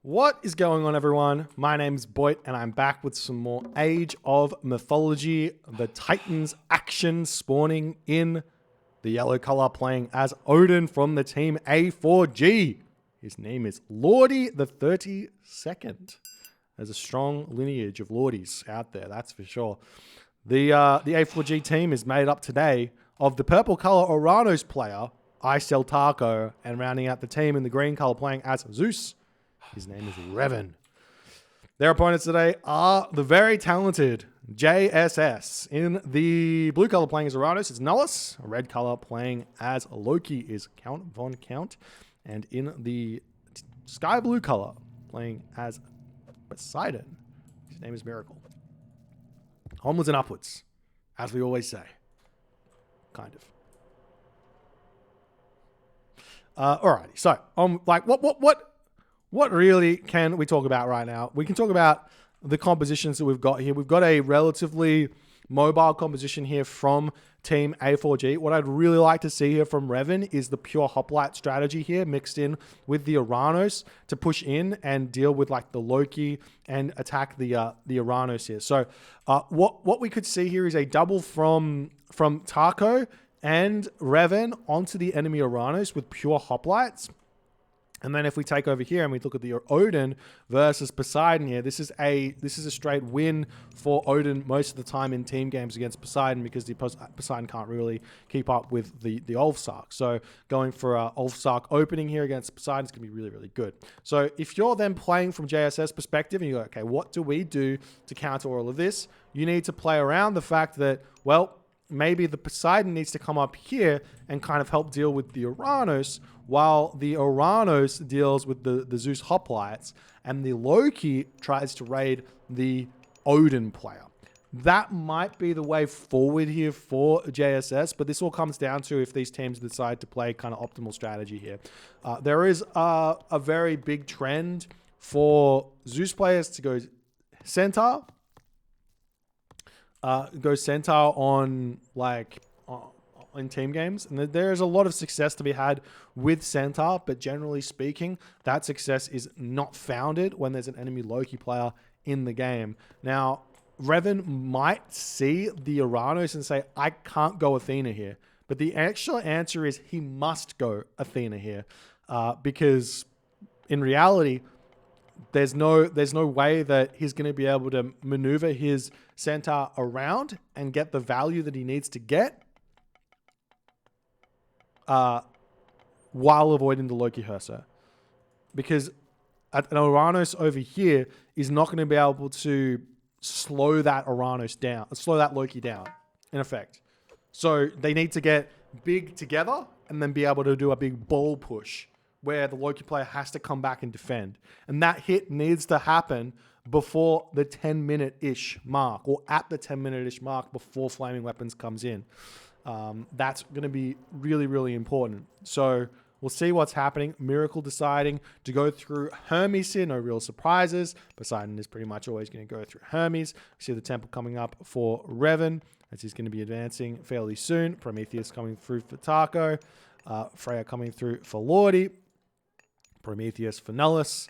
What is going on, everyone? My name's Boit, and I'm back with some more Age of Mythology. The Titans action spawning in the yellow color, playing as Odin from the team A4G. His name is Lordy the 32nd. There's a strong lineage of Lordies out there, that's for sure. The A4G team is made up today of the purple color Oranos player, Icel Taco, and rounding out the team in the green color playing as Zeus. His name is Revan. Their opponents today are the very talented JSS. In the blue color playing as Oranos is Nullus. Red color playing as Loki is Count Von Count. And in the sky blue color playing as Poseidon, his name is Miracle. Onwards and upwards, as we always say. Kind of. Alrighty, so what really can we talk about right now? We can talk about the compositions that we've got here. We've got a relatively mobile composition here from Team A4G. What I'd really like to see here from Revan is the pure hoplite strategy here mixed in with the Oranos to push in and deal with like the Loki and attack the Oranos here. So what we could see here is a double from Taco and Revan onto the enemy Oranos with pure hoplites. And then if we take over here and we look at the Odin versus Poseidon here, this is a straight win for Odin most of the time in team games against Poseidon, because the Poseidon can't really keep up with the Ulfsark. So going for a Ulfsark opening here against Poseidon is going to be really, really good. So if you're then playing from JSS perspective and you go, okay, what do we do to counter all of this? You need to play around the fact that, well, maybe the Poseidon needs to come up here and kind of help deal with the Oranos, while the Oranos deals with the Zeus hoplites, and the Loki tries to raid the Odin player. That might be the way forward here for JSS, but this all comes down to if these teams decide to play kind of optimal strategy here. There is a very big trend for Zeus players to go Centaur. Go Centaur on in team games, and there's a lot of success to be had with Centaur, but generally speaking, that success is not founded when there's an enemy Loki player in the game. Now, Revan might see the Oranos and say, I can't go Athena here, but the actual answer is he must go Athena here, because in reality, there's no way that he's going to be able to maneuver his Centaur around and get the value that he needs to get while avoiding the Loki Herser. Because an Oranos over here is not going to be able to slow that Loki down, in effect. So they need to get big together and then be able to do a big ball push where the Loki player has to come back and defend. And that hit needs to happen before the 10-minute-ish mark, or at the 10-minute-ish mark before Flaming Weapons comes in. That's going to be really, really important. So we'll see what's happening. Miracle deciding to go through Hermes here. No real surprises. Poseidon is pretty much always going to go through Hermes. We see the temple coming up for Revan, as he's going to be advancing fairly soon. Prometheus coming through for Taco. Freya coming through for Lordy. Prometheus for Nullus.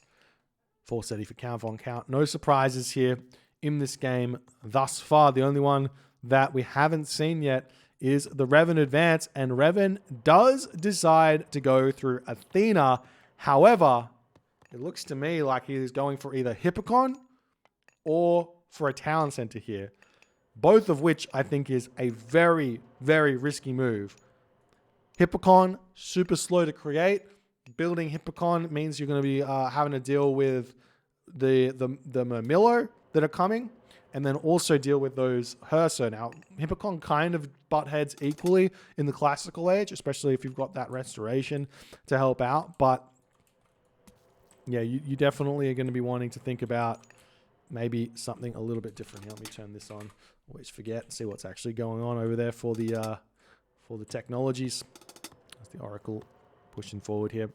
Forseti for Count Von Count. No surprises here in this game thus far. The only one that we haven't seen yet is the Revan advance, and Revan does decide to go through Athena. However, it looks to me like he's going for either Hippocon or for a town center here, both of which I think is a very, very risky move. Hippocon, super slow to create. Building Hippocon means you're going to be having to deal with the Murmillo that are coming, and then also deal with those Herser. Now, Hippocon kind of butt heads equally in the classical age, especially if you've got that restoration to help out. But yeah, you definitely are going to be wanting to think about maybe something a little bit different. Here, let me turn this on. Always forget, see what's actually going on over there for the technologies. That's the Oracle pushing forward here.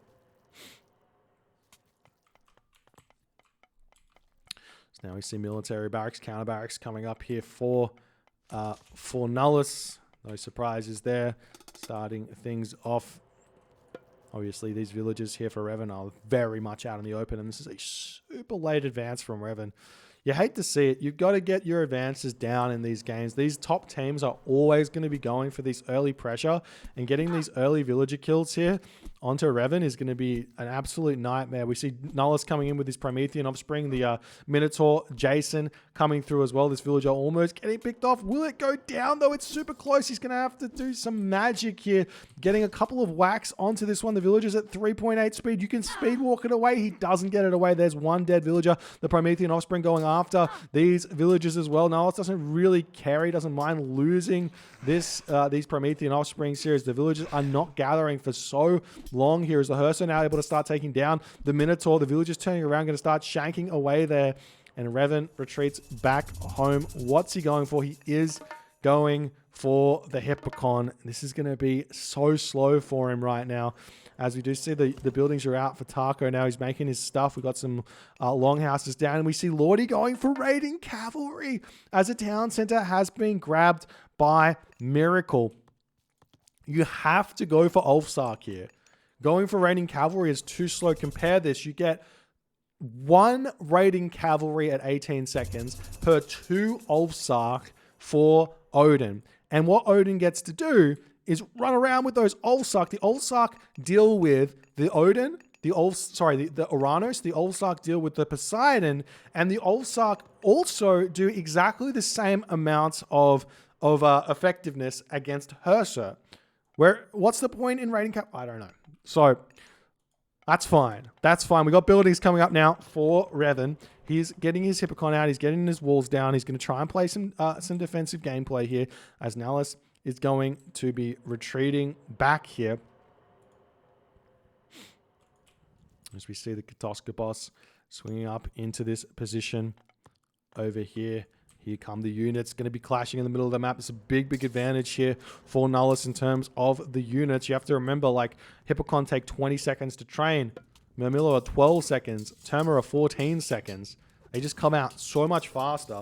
So now we see military barracks, counter barracks coming up here for Nullus. No surprises there. Starting things off Obviously, these villagers here for Revan are very much out in the open, and this is a super late advance from Revan. You hate to see it. You've got to get your advances down in these games. These top teams are always going to be going for this early pressure, and getting these early villager kills here onto Revan is going to be an absolute nightmare. We see Nullus coming in with his Promethean offspring, the Minotaur, Jason coming through as well. This villager almost getting picked off. Will it go down though? It's super close. He's going to have to do some magic here, getting a couple of whacks onto this one. The villager's at 3.8 speed. You can speed walk it away. He doesn't get it away. There's one dead villager. The Promethean offspring going after these villagers as well. Nullus doesn't really care. He doesn't mind losing these Promethean offspring series. The villagers are not gathering for so long here as the Hersa now able to start taking down the Minotaur. The villagers turning around, going to start shanking away there, and Revan retreats back home. What's he going for? He is going for the Hippocon. This is going to be so slow for him right now. As we do see the buildings are out for Taco now. He's making his stuff. We've got some longhouses down. And we see Lordy going for raiding cavalry as a town center has been grabbed by Miracle. You have to go for Ulfsark here. Going for raiding cavalry is too slow. Compare this. You get 1 raiding cavalry at 18 seconds per 2 Ulfsark for Odin. And what Odin gets to do is run around with those Ulfsark. The Ulfsark deal with the Odin, the Uranus, the Ulfsark deal with the Poseidon, and the Ulfsark also do exactly the same amounts of effectiveness against Hersa. What's the point in raiding cap? I don't know. So that's fine. That's fine. We got buildings coming up now for Revan. He's getting his Hippocon out. He's getting his walls down. He's going to try and play some defensive gameplay here as Nullus is going to be retreating back here. As we see the Katoskopos swinging up into this position over here. Here come the units, going to be clashing in the middle of the map. It's a big advantage here for Nullus in terms of the units. You have to remember, like, Hippocon take 20 seconds to train. Murmillo are 12 seconds. Terma are 14 seconds. They just come out so much faster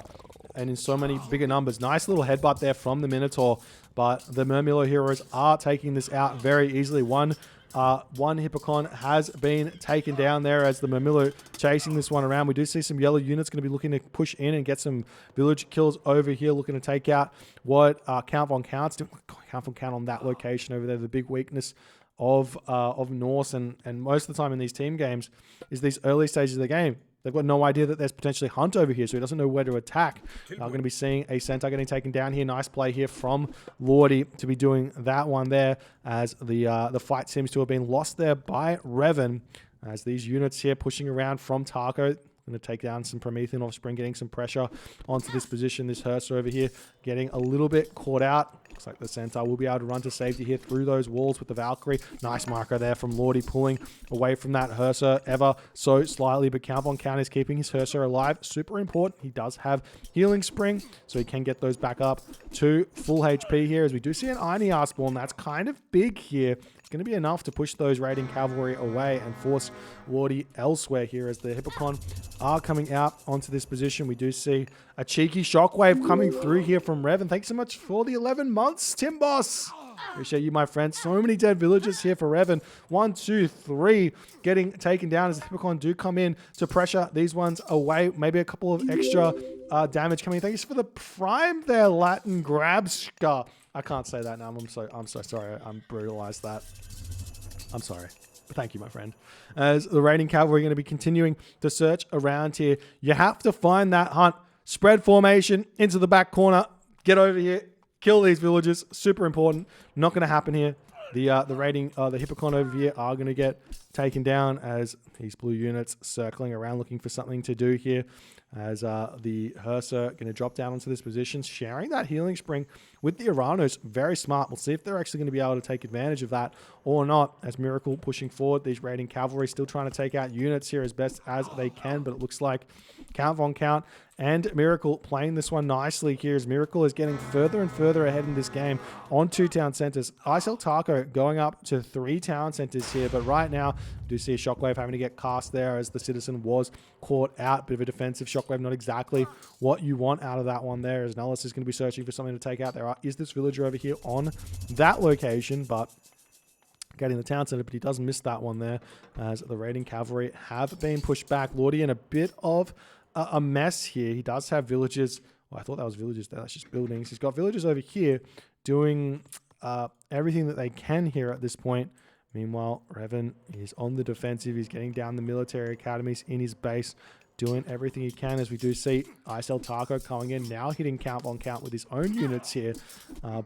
and in so many bigger numbers. Nice little headbutt there from the Minotaur, but the Murmillo heroes are taking this out very easily. One Hippocon has been taken down there as the Murmillo chasing this one around. We do see some yellow units going to be looking to push in and get some village kills over here, looking to take out what Count von Count's doing. Count von Count on that location over there. The big weakness of Norse and most of the time in these team games is these early stages of the game. They've got no idea that there's potentially Hunt over here, so he doesn't know where to attack. I'm going to be seeing a Centaur getting taken down here. Nice play here from Lordy to be doing that one there, as the fight seems to have been lost there by Revan, as these units here pushing around from Taco. Going to take down some Promethean offspring, getting some pressure onto this position. This Hersa over here getting a little bit caught out. Looks like the Centaur will be able to run to safety here through those walls with the Valkyrie. Nice marker there from Lordy, pulling away from that Hersa ever so slightly, but Count von Count is keeping his Hersa alive. Super important. He does have Healing Spring, so he can get those back up to full HP here, as we do see an Irniar spawn. That's kind of big here. It's going to be enough to push those raiding cavalry away and force Lordy elsewhere here, as the Hippocon are coming out onto this position. We do see a cheeky shockwave coming through here from Revan. Thanks so much for the 11 months, Tim Boss. Appreciate you, my friend. So many dead villagers here for Revan. 1, 2, 3 getting taken down as the Hippocon do come in to pressure these ones away. Maybe a couple of extra damage coming. Thanks for the prime there, Latin Grabska. I can't say that now. I'm so sorry. I'm brutalized that. I'm sorry. But thank you, my friend. As the raiding cavalry are going to be continuing to search around here. You have to find that Hunt. Spread formation into the back corner. Get over here. Kill these villagers. Super important. Not going to happen here. The Hippocon over here are going to get taken down as these blue units circling around looking for something to do here. As the Hersa going to drop down into this position, sharing that Healing Spring with the Uranus. Very smart. We'll see if they're actually going to be able to take advantage of that or not. As Miracle pushing forward, these raiding cavalry still trying to take out units here as best as they can, but it looks like Count von Count and Miracle playing this one nicely here, as Miracle is getting further and further ahead in this game on 2 town centers. ISL Taco going up to 3 town centers here, but right now do see a shockwave having to get cast there as the Citizen was caught out. Bit of a defensive shockwave, not exactly what you want out of that one there, as Nullus is going to be searching for something to take out. There is this villager over here on that location, but getting the town center, but he does miss that one there as the raiding cavalry have been pushed back. Lordy in a bit of a mess here. He does have villages. Well, I thought that was villages there. That's just buildings. He's got villages over here doing everything that they can here at this point. Meanwhile, Revan is on the defensive. He's getting down the military academies in his base, doing everything he can, as we do see ISL Taco coming in now, hitting count on count with his own units here.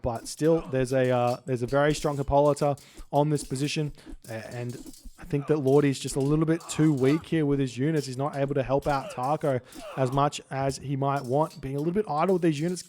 But still, there's a very strong Hippolyta on this position, and I think that Lordy's just a little bit too weak here with his units. He's not able to help out Taco as much as he might want, being a little bit idle with these units.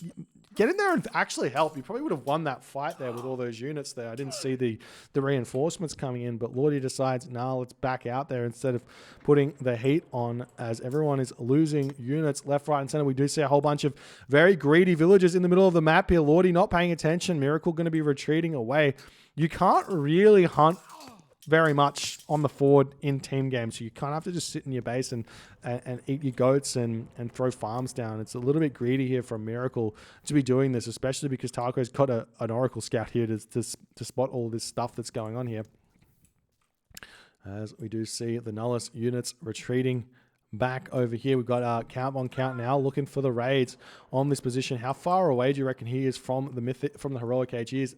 Get in there and actually help. You probably would have won that fight there with all those units there. I didn't see the reinforcements coming in, but Lordy decides, nah, let's back out there instead of putting the heat on as everyone is losing units left, right, and center. We do see a whole bunch of very greedy villagers in the middle of the map here. Lordy not paying attention. Miracle going to be retreating away. You can't really hunt very much on the forward in team games, so you kind of have to just sit in your base and eat your goats and throw farms down. It's a little bit greedy here from Miracle to be doing this, especially because Taco's got an Oracle Scout here to spot all this stuff that's going on here. As we do see the Nullus units retreating back over here. We've got Count on Count now looking for the raids on this position. How far away do you reckon he is from the Heroic Age? He is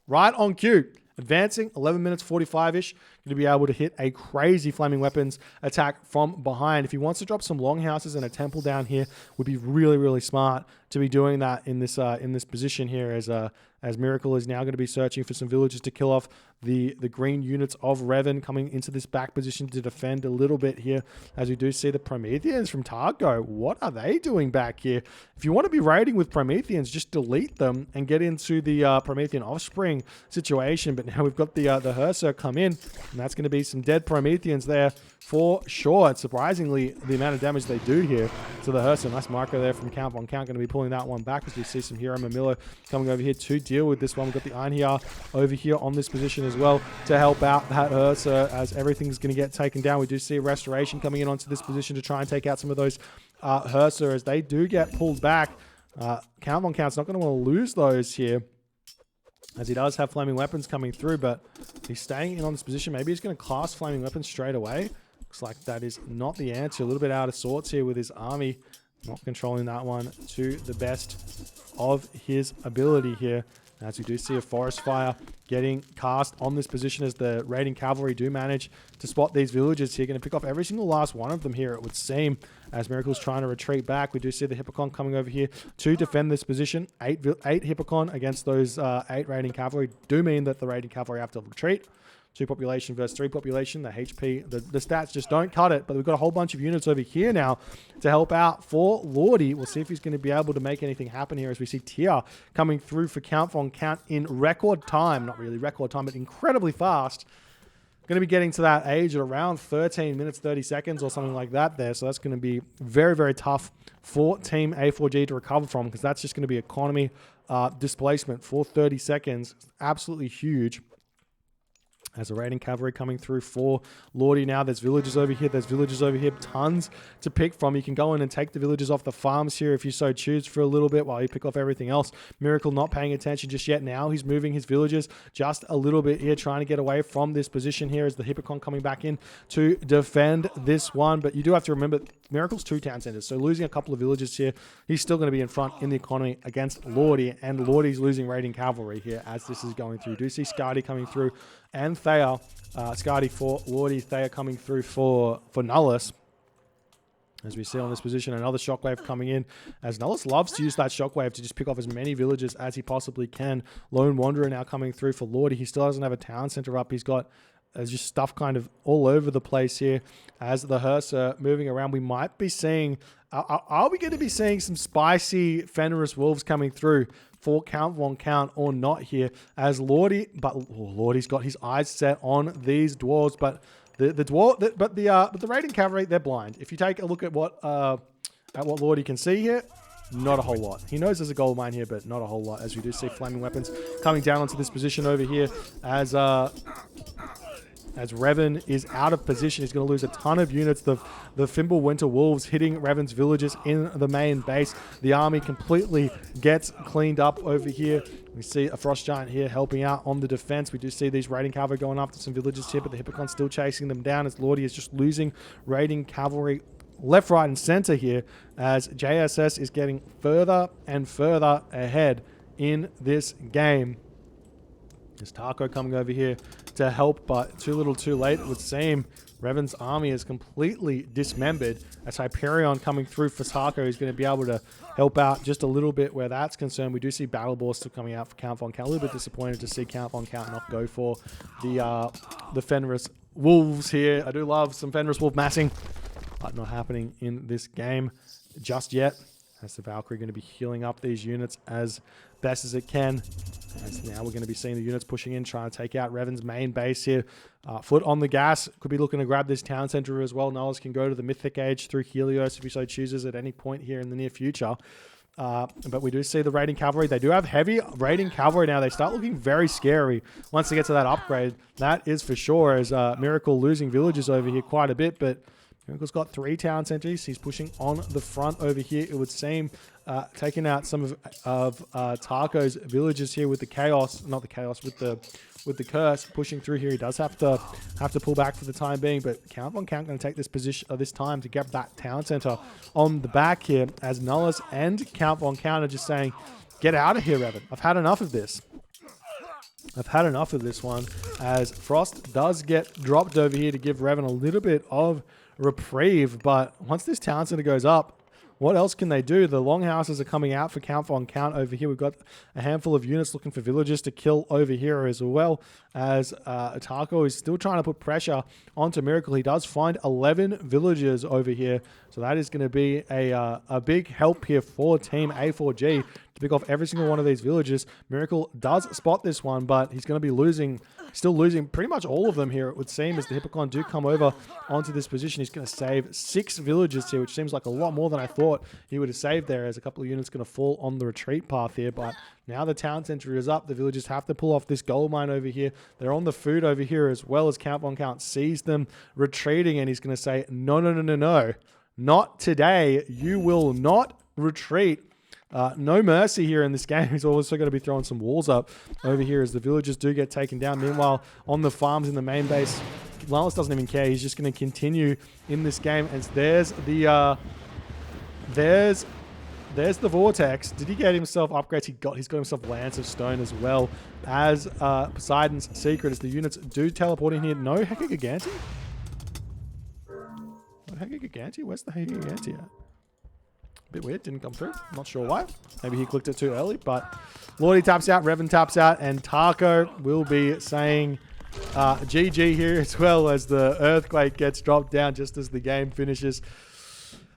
right on cue. Advancing, 11 minutes 45-ish. Going to be able to hit a crazy Flaming Weapons attack from behind. If he wants to drop some longhouses and a temple down here, would be really, really smart to be doing that in this position here, as Miracle is now going to be searching for some villages to kill off the green units of Revan, coming into this back position to defend a little bit here, as we do see the Prometheans from Targo. What are they doing back here? If you want to be raiding with Prometheans, just delete them and get into the Promethean offspring situation. But now we've got the Hersir come in, and that's going to be some dead Prometheans there for sure. And surprisingly, the amount of damage they do here to the Hersir. Nice marker there from Count on Count, going to be pulling that one back, as we see some Hero Mamilo coming over here to deal with this one. We've got the Einhjar over here on this position as well to help out that Hersir, as everything's going to get taken down. We do see a Restoration coming in onto this position to try and take out some of those Hersir as they do get pulled back. Count on Count's not going to want to lose those here, as he does have Flaming Weapons coming through, but he's staying in on this position. Maybe he's going to class Flaming Weapons straight away. Looks like that is not the answer. A little bit out of sorts here with his army. Not controlling that one to the best of his ability here. As we do see a Forest Fire getting cast on this position, as the raiding cavalry do manage to spot these villages here. Going to pick off every single last one of them here, it would seem, as Miracle's trying to retreat back. We do see the Hippocon coming over here to defend this position. Eight Hippocon against those 8 raiding cavalry do mean that the raiding cavalry have to retreat. 2 population versus 3 population. The HP, the stats just don't cut it. But we've got a whole bunch of units over here now to help out for Lordy. We'll see if he's going to be able to make anything happen here, as we see Tia coming through for Count on Count in record time. Not really record time, but incredibly fast. Going to be getting to that age at around 13 minutes, 30 seconds or something like that there. So that's going to be very, very tough for Team A4G to recover from, because that's just going to be economy displacement for 30 seconds. Absolutely huge. As a raiding cavalry coming through for Lordy now. There's villages over here. There's villages over here. Tons to pick from. You can go in and take the villages off the farms here if you so choose for a little bit while you pick off everything else. Miracle not paying attention just yet. Now he's moving his villages just a little bit here, trying to get away from this position here, as the Hippocon coming back in to defend this one. But you do have to remember, Miracle's 2 town centers, so losing a couple of villages here, he's still going to be in front in the economy against Lordy, and Lordy's losing raiding cavalry here as this is going through. You do see Skadi coming through, and Thea, Skadi for Lordy, Thea coming through for Nullus. As we see on this position, another shockwave coming in, as Nullus loves to use that shockwave to just pick off as many villages as he possibly can. Lone Wanderer now coming through for Lordy. He still doesn't have a town center up. He's got just stuff kind of all over the place here as the Hersir moving around. We might be seeing, are we going to be seeing some spicy Fenris Wolves coming through for Count on Count or not here, as Lordy, but Lordy's got his eyes set on these dwarves, but the raiding cavalry, they're blind. If you take a look at what Lordy can see here, not a whole lot. He knows there's a gold mine here, but not a whole lot, as we do see Flaming Weapons coming down onto this position over here, as as Revan is out of position. He's going to lose a ton of units. The Fimble Winter Wolves hitting Revan's villages in the main base. The army completely gets cleaned up over here. We see a Frost Giant here helping out on the defense. We do see these raiding cavalry going after some villages here, but the Hippocon's still chasing them down as Lordy is just losing raiding cavalry left, right, and center here as JSS is getting further and further ahead in this game. There's Taco coming over here to help, but too little too late, it would seem. Revan's army is completely dismembered as Hyperion coming through for Taco is going to be able to help out just a little bit where that's concerned. We do see Battle Boar still coming out for Count Von Count. A little bit disappointed to see Count Von Count not go for the Fenris Wolves here. I do love some Fenris Wolf massing, but not happening in this game just yet. As the Valkyrie going to be healing up these units as best as it can. As now we're going to be seeing the units pushing in, trying to take out Revan's main base here. Foot on the gas. Could be looking to grab this town center as well. Nullis can go to the Mythic Age through Helios if he so chooses at any point here in the near future. But we do see the raiding cavalry. They do have heavy raiding cavalry now. They start looking very scary once they get to that upgrade. That is for sure, as Miracle losing villages over here quite a bit, but Miracle's got 3 town centers. He's pushing on the front over here, it would seem, taking out some of Taco's villages here with the chaos, not the chaos, with the curse pushing through here. He does have to pull back for the time being, but Count Von Count going to take this position this time to get that town center on the back here, as Nullis and Count Von Count are just saying, get out of here, Revan. I've had enough of this. I've had enough of this one, as Frost does get dropped over here to give Revan a little bit of reprieve, but once this town center goes up, what else can they do? The longhouses are coming out for Count Von Count over here. We've got a handful of units looking for villagers to kill over here, as well as Taco is still trying to put pressure onto Miracle. He does find 11 villagers over here, so that is going to be a big help here for Team A4G to pick off every single one of these villages. Miracle does spot this one, but he's going to be still losing pretty much all of them here, it would seem, as the Hippocon do come over onto this position. He's going to save 6 villages here, which seems like a lot more than I thought he would have saved there, as a couple of units going to fall on the retreat path here. But now the town center is up. The villagers have to pull off this gold mine over here. They're on the food over here, as well as Count Von Count sees them retreating, and he's going to say, no, no, no, no, no. Not today. You will not retreat. No mercy here in this game. He's also going to be throwing some walls up over here as the villagers do get taken down. Meanwhile, on the farms in the main base, Lawless doesn't even care. He's just going to continue in this game. And there's the Vortex. Did he get himself upgrades? He's got himself Lance of Stone as well as Poseidon's Secret, as the units do teleport in here. No Heka Giganti? What Heka Giganti? Where's the Heka Giganti at? Bit weird, didn't come through. Not sure why. Maybe he clicked it too early, but Lordy taps out, Revan taps out, and Taco will be saying GG here, as well as the Earthquake gets dropped down just as the game finishes.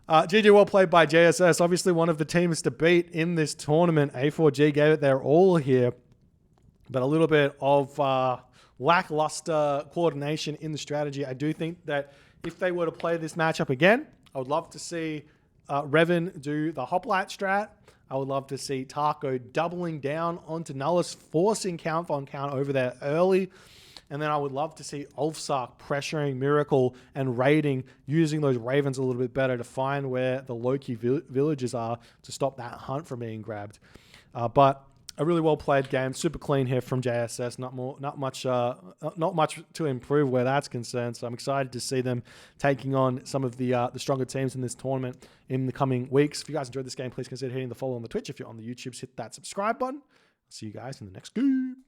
GG, well played by JSS. Obviously one of the teams to beat in this tournament. A4G gave it their all here, but a little bit of lackluster coordination in the strategy. I do think that if they were to play this matchup again, I would love to see Revan do the hoplite strat. I would love to see Taco doubling down onto Nullis, forcing Count Von Count over there early. And then I would love to see Ulfsark pressuring Miracle and raiding, using those Ravens a little bit better to find where the Loki villages are to stop that hunt from being grabbed. But a really well played game, super clean here from JSS. Not much to improve where that's concerned. So I'm excited to see them taking on some of the stronger teams in this tournament in the coming weeks. If you guys enjoyed this game, please consider hitting the follow on the Twitch. If you're on the YouTubes, hit that subscribe button. I'll see you guys in the next game.